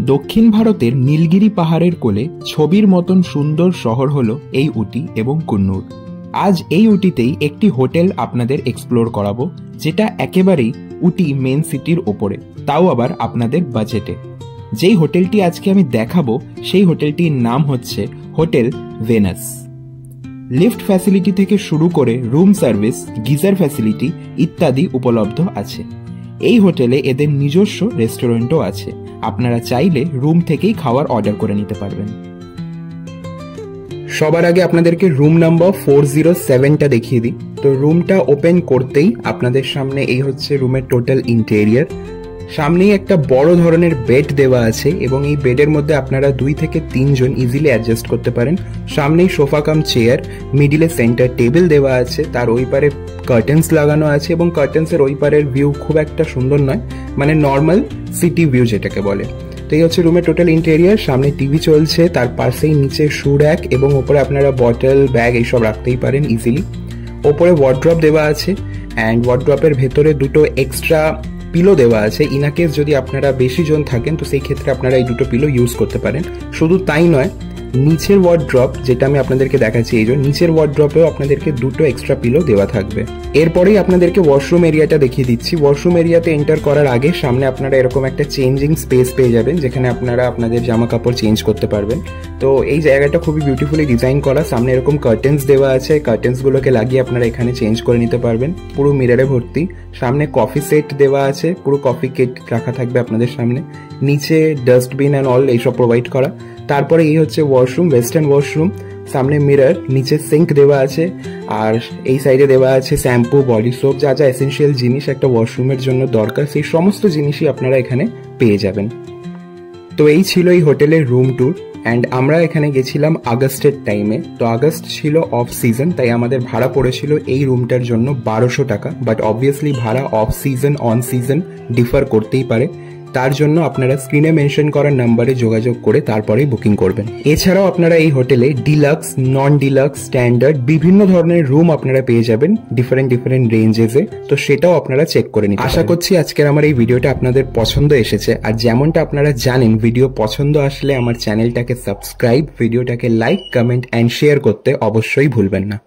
দক্ষিণ ভারতের নীলগিরি পাহাড়ের কোলে ছবির মতন সুন্দর শহর হলো এই উটি এবং কুন্নুর। আজ এই উটিতেই একটি হোটেল আপনাদের এক্সপ্লোর করাবো, যেটা একেবারেই উটি মেন সিটির ওপরে, তাও আবার আপনাদের বাজেটে। যেই হোটেলটি আজকে আমি দেখাবো সেই হোটেলটির নাম হচ্ছে হোটেল ভেনাস। লিফট ফ্যাসিলিটি থেকে শুরু করে রুম সার্ভিস, গিজার ফ্যাসিলিটি ইত্যাদি উপলব্ধ আছে। এই হোটেলে এদের নিজস্ব রেস্টুরেন্টও আছে, আপনারা চাইলে রুম থেকেই খাবার অর্ডার করে নিতে পারবেন। সবার আগে আপনাদেরকে রুম নাম্বার 407টা দেখিয়ে দিই। তো রুমটা ওপেন করতেই আপনাদের সামনে এই হচ্ছে রুমের টোটাল ইন্টেরিয়ার। সামনেই একটা বড় ধরনের বেড দেওয়া আছে এবং এই বেডের মধ্যে আপনারা 2 থেকে 3 জন ইজিলি অ্যাডজাস্ট করতে পারেন। সামনেই সোফা কাম চেয়ার, মিডিলে সেন্টার টেবিল দেওয়া আছে, তার ওই পারে কার্টেন্স লাগানো আছে এবং কার্টেন্সের ওই পারের ভিউ খুব একটা সুন্দর নয়, মানে নর্মাল সিটি ভিউ যেটাকে বলে। তো এই হচ্ছে রুমের টোটাল ইন্টেরিয়ার। সামনে টিভি চলছে, তার পাশেই নিচে শু র্যাক এবং ওপরে আপনারা বটল, ব্যাগ এইসব রাখতেই পারেন ইজিলি। ওপরে ওয়ার্ড্রপ দেওয়া আছে অ্যান্ড ওয়ার্ড্রপের ভেতরে 2টো এক্সট্রা পিলো দেওয়া আছে। ইনাকেস যদি আপনারা বেশি জন থাকেন তো সেই ক্ষেত্রে আপনারা এই 2টো পিলো ইউজ করতে পারেন। শুধু তাই নয়, নিচের ওয়ার্ড্রপ যেটা আমি আপনাদেরকে দেখাচ্ছি, এই জন্য নিচের ওয়ার্ড্রপেও আপনাদেরকে 2টো এক্সট্রা পিলো দেওয়া থাকবে। এরপরেই আপনাদেরকে ওয়াশরুম এরিয়াটা দেখিয়ে দিচ্ছি। ওয়াশরুম এরিয়াতে এন্টার করার আগে সামনে আপনারা এরকম একটা চেঞ্জিং স্পেস পেয়ে যাবেন, যেখানে আপনারা আপনাদের জামা কাপড় চেঞ্জ করতে পারবেন। তো এই জায়গাটা খুবই বিউটিফুলি ডিজাইন করা। সামনে এরকম কার্টেন্স দেওয়া আছে, কার্টেন্সগুলোকে লাগিয়ে আপনারা এখানে চেঞ্জ করে নিতে পারবেন। পুরো মিররে ভর্তি। সামনে কফি সেট দেওয়া আছে, পুরো কফি কেট রাখা থাকবে আপনাদের সামনে। নিচে ডাস্টবিন অ্যান্ড অল এইসব প্রোভাইড করা। তারপরে এই হচ্ছে ওয়াশরুম, ওয়েস্টার্ন ওয়াশরুম। সামনে মিরর, নিচে সিঙ্ক দেওয়া আছে, আর এই সাইডে দেওয়া আছে শ্যাম্পু, বডি সোপ, যা যা এসেনশিয়াল জিনিস একটা ওয়াশরুমের জন্য দরকার, সেই সমস্ত জিনিসই আপনারা এখানে পেয়ে যাবেন। তো এই ছিল এই হোটেলের রুম ট্যুর। অ্যান্ড আমরা এখানে গেছিলাম আগস্টের টাইমে। তো আগস্ট ছিল অফ সিজন, তাই আমাদের ভাড়া পড়েছিল এই রুমটার জন্য 1200 টাকা। বাট অবভিয়াসলি ভাড়া off season on season differ করতেই পারে, তার জন্য আপনারা স্ক্রিনে মেনশন করার নাম্বারে যোগাযোগ করে তারপরেই বুকিং করবেন। এছাড়াও আপনারা এই হোটেলে ডিলাক্স, নন ডিলাক্স, স্ট্যান্ডার্ড বিভিন্ন ধরনের রুম আপনারা পেয়ে যাবেন ডিফারেন্ট রেঞ্জেসে। তো সেটাও আপনারা চেক করে নিন। আশা করছি আজকের আমার এই ভিডিওটা আপনাদের পছন্দ এসেছে। আর যেমনটা আপনারা জানেন, ভিডিও পছন্দ আসলে আমার চ্যানেলটাকে সাবস্ক্রাইব, ভিডিওটাকে লাইক, কমেন্ট অ্যান্ড শেয়ার করতে অবশ্যই ভুলবেন না।